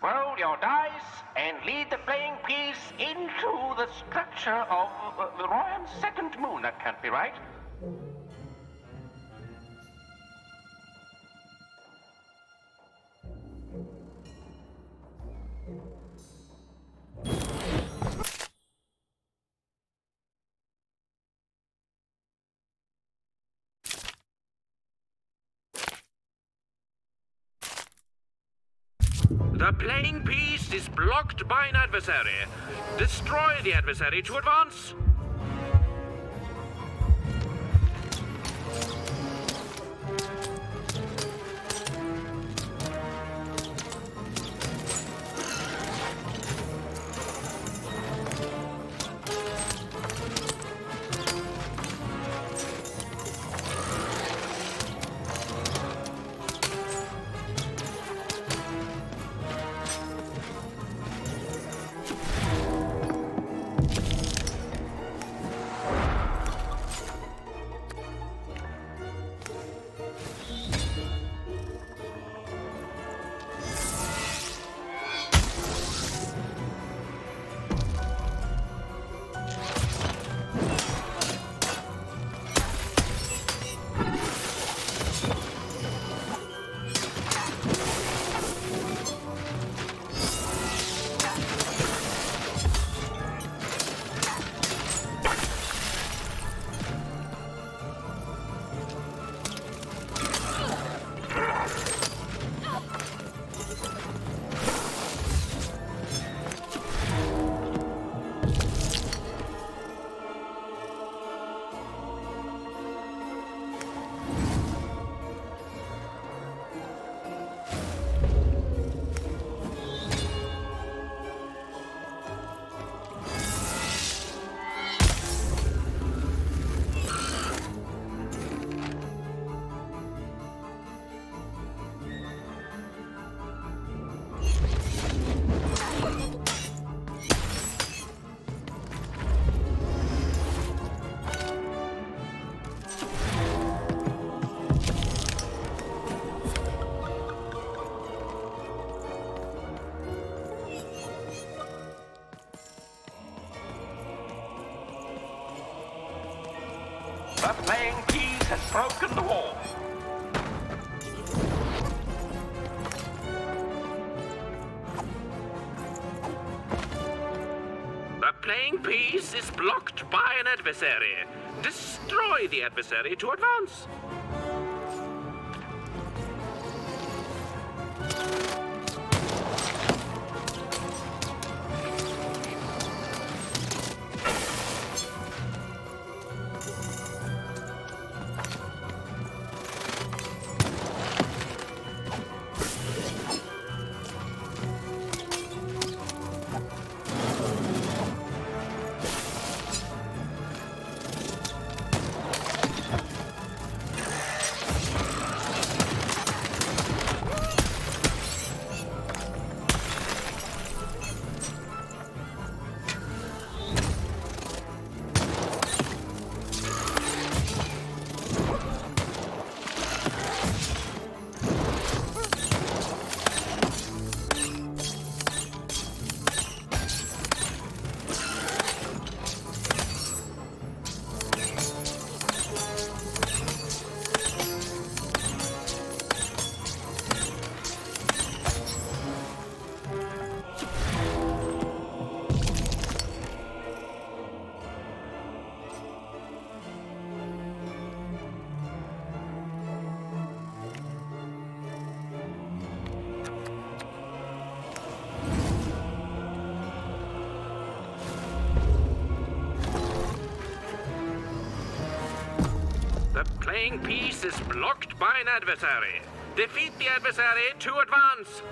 Roll your dice and lead the playing piece into the structure of the Royam's second moon. That can't be right. The playing piece is blocked by an adversary. Destroy the adversary to advance. The playing piece has broken the wall. The playing piece is blocked by an adversary. Destroy the adversary to advance. The playing piece is blocked by an adversary. Defeat the adversary to advance.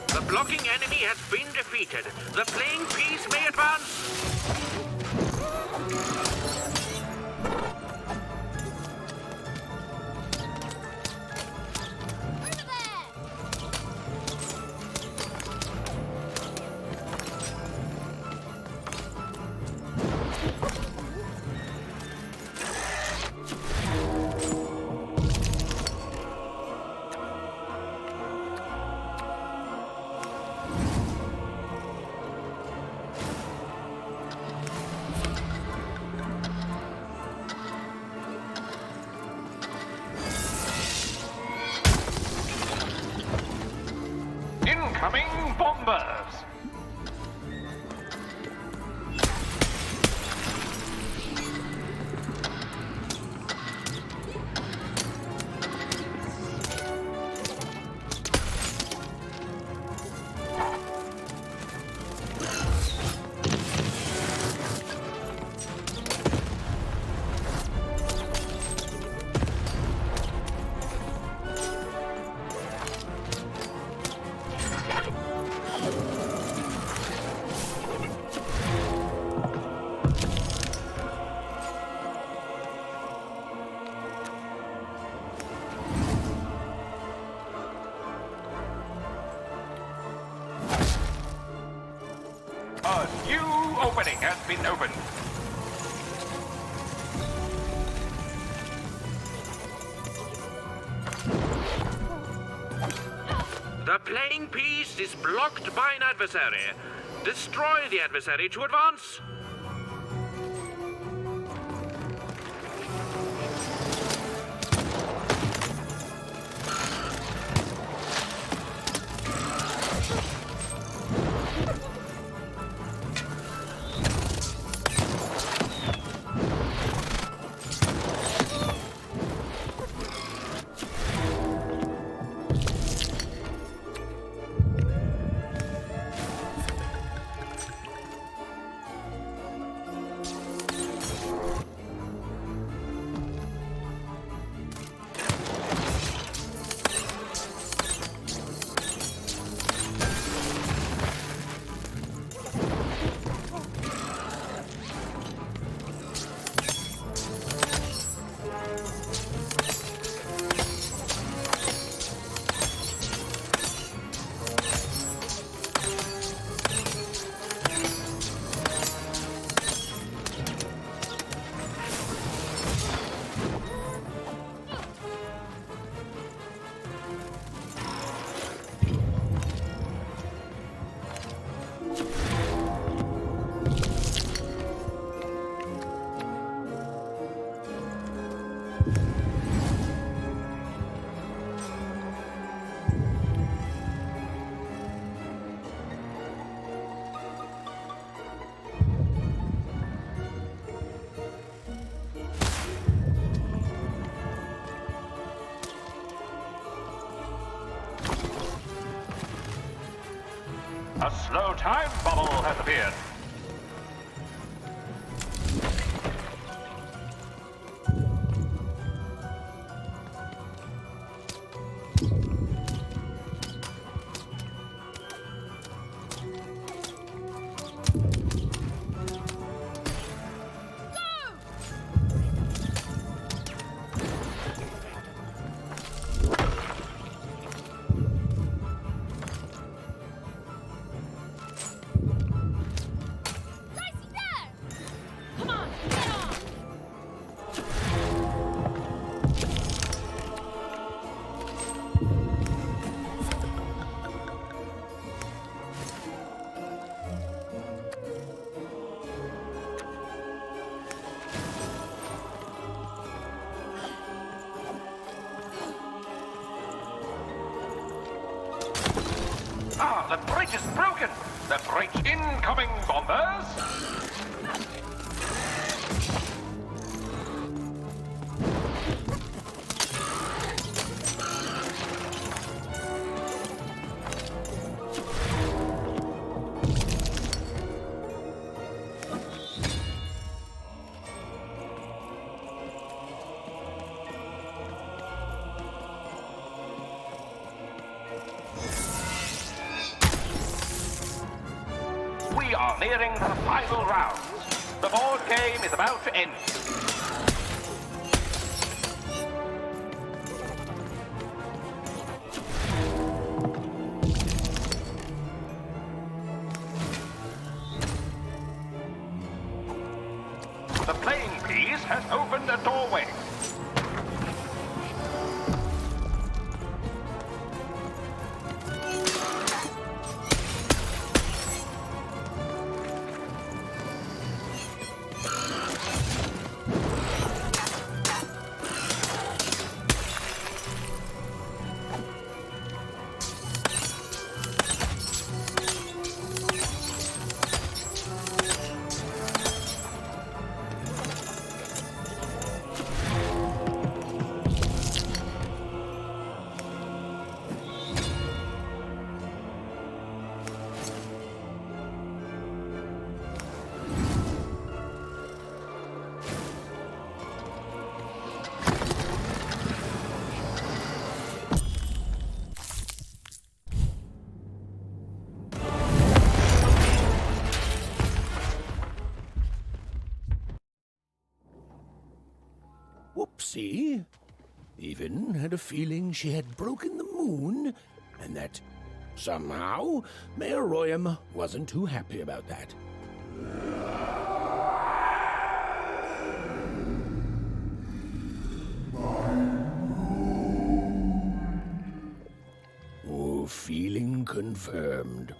The blocking enemy has been defeated. The playing piece may advance. Incoming bombers! A new opening has been opened. The playing piece is blocked by an adversary. Destroy the adversary to advance. A slow time bubble has appeared. Ah, the bridge is broken! The bridge incoming, bombers! We are nearing the final rounds. The board game is about to end. The playing piece has opened a doorway. Whoopsie. Even had a feeling she had broken the moon, and that somehow Mayor Royam wasn't too happy about that. Oh, feeling confirmed.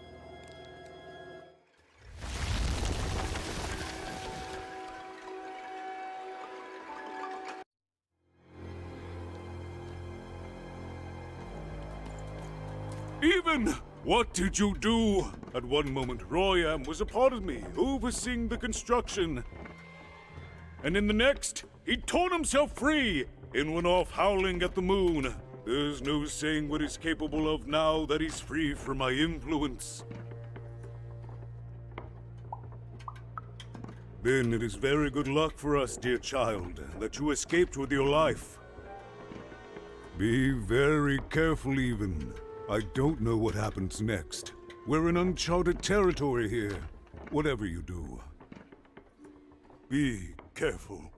Even! What did you do? At one moment, Royam was a part of me, overseeing the construction. And in the next, he torn himself free and went off howling at the moon. There's no saying what he's capable of now that he's free from my influence. Then it is very good luck for us, dear child, that you escaped with your life. Be very careful, Even. I don't know what happens next. We're in uncharted territory here. Whatever you do, be careful.